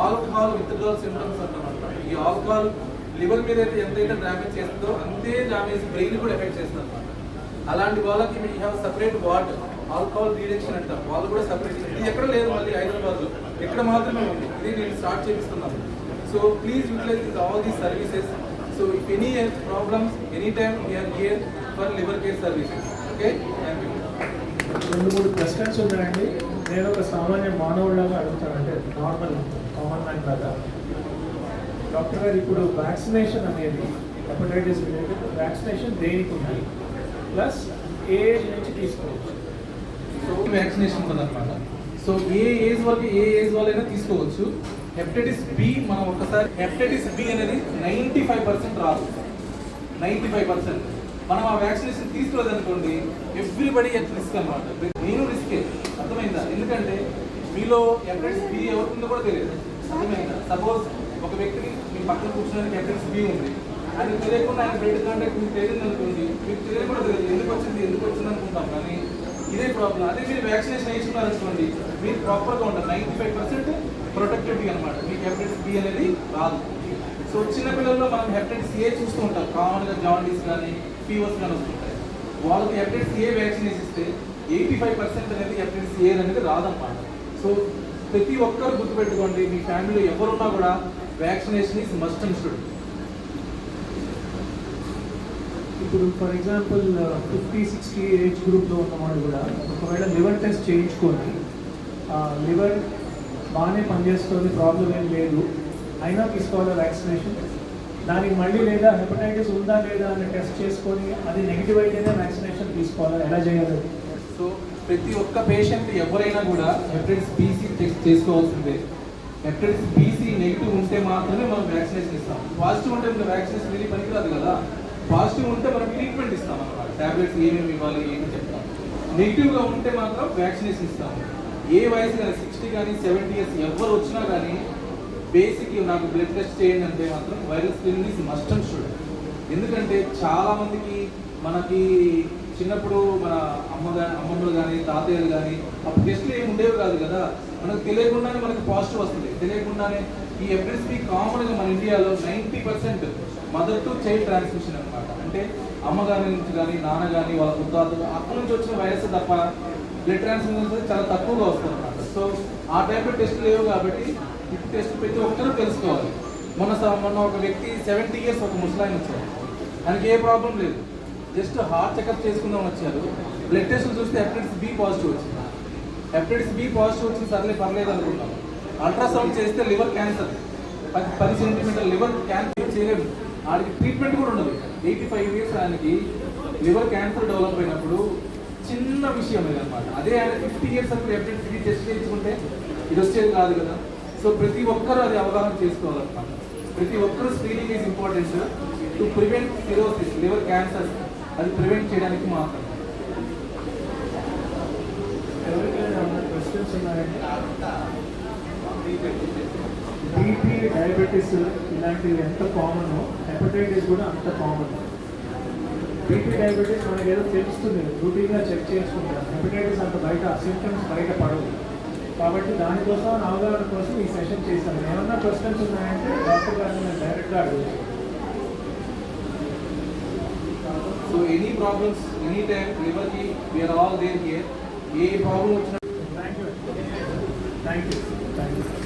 Alcohol withdrawal symptoms అంటారు. ఈ alcohol liver మీద అయితే ఎంతైతే డ్యామేజ్ చేస్తుందో అంతే డ్యామేజ్ బ్రెయిన్ కూడా ఎఫెక్ట్ చేస్తుంది అనమాట. అలాంటి వాళ్ళకి we have separate ward, alcohol reduction అంటారు. వాళ్ళు కూడా సపరేట్. ఇది ఎక్కడ లేదు, మళ్ళీ హైదరాబాద్లో ఇక్కడ మాత్రమే ఉంది. ఇది నేను స్టార్ట్ చేపిస్తున్నాను. So please utilise all these services. So if any problems any time we are here for liver care services. Okay, thank you. 2-3 questions ఉన్నాయండి. నేను ఒక సామాన్య మానవుడిలాగా అడుగుతాను, అంటే నార్మల్ కామన్ మ్యాన్ లాగా. డాక్టర్ గారు, ఇప్పుడు వ్యాక్సినేషన్ అనేది హెపటైటిస్ రిలేటెడ్ వ్యాక్సినేషన్ దేనికి ఉంది, ప్లస్ ఏ ఏజ్ నుంచి తీసుకోవచ్చు? సో వ్యాక్సినేషన్ ఉందన్నమాట. సో ఏ ఏజ్ వాళ్ళైనా తీసుకోవచ్చు. హెపటైటిస్ బి మనం ఒకసారి హెపటైటిస్ బి అనేది 95% రాదు. 95% మనం ఆ వ్యాక్సినేషన్ తీసుకోలేదనుకోండి, ఎవ్రీబడి ఎట్ రిస్క్ అనమాట. నేను రిస్కే, అర్థమైందా? ఎందుకంటే మీలో హెపటైటిస్ బి ఎవరికిందో కూడా తెలియదు, అర్థమైందా? సపోజ్ ఒక వ్యక్తికి మీ పక్కన కూర్చోడానికి హెపటైటిస్ బి ఉంది, ఆయన తెలియకుండా ఆయన బ్లడ్ కాంటాక్ట్ మీకు తెలియదు అనుకోండి, మీకు తెలియదు కూడా తెలియదు ఎందుకు వచ్చింది అనుకుంటాం. కానీ ఇదే ప్రాబ్లం. అదే మీరు వ్యాక్సినేషన్ వేసుకున్నారనుకోండి, మీరు ప్రాపర్గా ఉంటారు. 95% ప్రొటెక్టివిటీ అనమాట. మీకు హెపటైటిస్ బి అనేది రాదు. సో చిన్నపిల్లల్లో మనం హెపటైటిస్ ఏ చూస్తూ ఉంటాం. కామన్గా జాండీస్ కానీ ఫీవర్స్ కానీ వస్తుంటాయి. వాళ్ళకి హెపటైటిస్ ఏ వ్యాక్సిన్ ఇస్తే 85% అనేది హెపటైటిస్ ఏ అనేది రాదన్నమాట. సో ప్రతి ఒక్కరు గుర్తుపెట్టుకోండి, మీ ఫ్యామిలీలో ఎవరున్నా కూడా vaccination is must and should. ఇప్పుడు ఫర్ ఎగ్జాంపుల్ 50-60 ఏజ్ గ్రూప్లో ఉన్నవాళ్ళు కూడా ఒకవేళ లివర్ టెస్ట్ చేయించుకొని లివర్ బాగానే పనిచేస్తుంది, ప్రాబ్లం ఏం లేదు, అయినా తీసుకోవాలి వ్యాక్సినేషన్. దానికి మళ్ళీ లేదా హెపటైటిస్ ఉందా లేదా అని టెస్ట్ చేసుకొని అది నెగిటివ్ అయితేనే వ్యాక్సినేషన్ తీసుకోవాలా, ఎలా చేయాలి? సో ప్రతి ఒక్క పేషెంట్ ఎవరైనా కూడా హెపటైటిస్ బీసీ టెస్ట్ చేసుకోవాల్సిందే. హెపటైటిస్ బీసీ నెగిటివ్ ఉంటే మాత్రమే మనం వ్యాక్సినేషన్ ఇస్తాం. పాజిటివ్ ఉంటే మనం వ్యాక్సినేషన్ ఇది పనికిరాదు కదా. పాజిటివ్ ఉంటే మనం ట్రీట్మెంట్ ఇస్తాం అన్నమాట. ట్యాబ్లెట్స్ ఏమేమి ఇవ్వాలి ఏమి చెప్తాం. నెగిటివ్గా ఉంటే మాత్రం వ్యాక్సినేషన్ ఇస్తాం. ఏ వయసు కానీ 60 కానీ 70 ఇయర్స్ ఎవరు వచ్చినా కానీ బేసిక్ నాకు బ్లడ్ టెస్ట్ చేయండి అంటే మాత్రం viral screening is must and should. ఎందుకంటే చాలామందికి మనకి చిన్నప్పుడు మన అమ్మమ్మలు కానీ తాతయ్యలు కానీ అప్పుడు టెస్ట్లు ఏమి ఉండేవి కాదు కదా. మనకు తెలియకుండానే మనకి పాజిటివ్ వస్తుంది. తెలియకుండానే ఈ హెపటైటిస్ బి కామన్గా మన ఇండియాలో 90% మదర్ టు చైల్డ్ ట్రాన్స్మిషన్ అనమాట. అంటే అమ్మగారి నుంచి కానీ నాన్న కానీ వాళ్ళ ముద్దాతలు అక్కడి నుంచి వచ్చిన వైరస్ తప్ప బ్లడ్ ట్రాన్స్మిషన్ చాలా తక్కువగా వస్తుంది అనమాట. సో ఆ టైప్లో టెస్ట్ లేవు కాబట్టి ఇప్పుడు టెస్ట్ ప్రతి ఒక్కరూ తెలుసుకోవాలి. మొన్న ఒక వ్యక్తి 70 ఇయర్స్ ఒక ముసలాయన వచ్చారు. ఆయనకి ఏ ప్రాబ్లం లేదు, జస్ట్ హార్ట్ చెకప్ చేసుకుందాం వచ్చారు. బ్లడ్ టెస్ట్ చూస్తే హెపటైటిస్ బి పాజిటివ్ వచ్చింది. హెపటైటిస్ బి పాజిటివ్ వచ్చింది, సర్లే పర్లేదు అనుకున్నాం. అల్ట్రాసౌండ్ చేస్తే liver cancer, 10 centimetre liver cancer చేయలేము. ఆయనకి ట్రీట్మెంట్ కూడా ఉండదు. 85 ఇయర్స్ ఆయనకి లివర్ క్యాన్సర్ డెవలప్ అయినప్పుడు చిన్న విషయం ఇది అనమాట. అదే ఆయన 50 ఇయర్స్ అప్పుడు హెపటైటిస్ బి టెస్ట్ చేయించుకుంటే ఇది వచ్చేది కాదు కదా. సో ప్రతి ఒక్కరూ అది అవగాహన చేసుకోవాలన్నమాట. ప్రతి ఒక్కరూ screening is important to prevent cirrhosis, liver cancer. అది ప్రివెంట్ చేయడానికి మాత్రం. ఎవరికైనా క్వశ్చన్స్ ఉన్నాయండి? బీపీ, డయాబెటీస్ ఇలాంటివి ఎంత కామన్, హెపటైటిస్ కూడా అంత కామన్. బీపీ, డయాబెటీస్ మనకి ఏదో తెలుస్తుంది, రూటీన్గా చెక్ చేసుకుంటాం. హెపటైటిస్ అంత బయట సింప్టమ్స్ బయట పడవు. కాబట్టి దానికోసం అవగాహన కోసం ఈ సెషన్ చేశాను. ఏమన్నా క్వశ్చన్స్ ఉన్నాయంటే డాక్టర్ గారిని నేను డైరెక్ట్గా అడుగుతాను. So any problems any time లివర్కి వీఆర్ ఆల్ దేర్ హియర్. ఏ ప్రాబ్లం వచ్చినా థ్యాంక్ యూ.